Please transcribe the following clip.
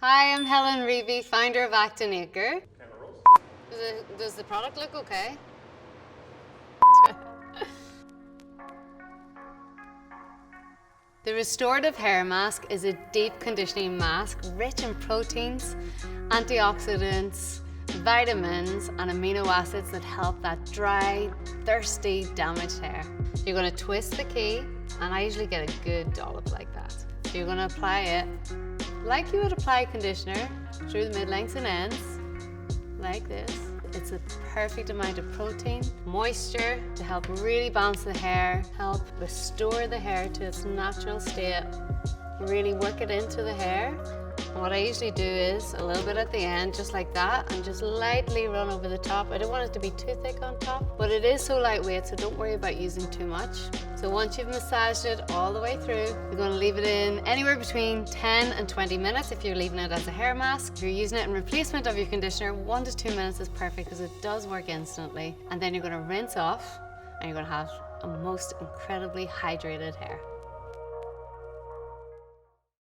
Hi, I'm Helen Reavey, founder of Act+Acre. Does the product look okay? The Restorative Hair Mask is a deep conditioning mask rich in proteins, antioxidants, vitamins and amino acids that help that dry, thirsty, damaged hair. You're going to twist the key, and I usually get a good dollop like that. You're going to apply it like you would apply conditioner through the mid-lengths and ends, like this. It's a perfect amount of protein, moisture to help really balance the hair, help restore the hair to its natural state, really work it into the hair. And what I usually do is a little bit at the end, just like that, and just lightly run over the top. I don't want it to be too thick on top, but it is so lightweight, so don't worry about using too much. So once you've massaged it all the way through, you're going to leave it in anywhere between 10 and 20 minutes if you're leaving it as a hair mask. If you're using it in replacement of your conditioner, 1 to 2 minutes is perfect because it does work instantly. And then you're going to rinse off, and you're going to have a most incredibly hydrated hair.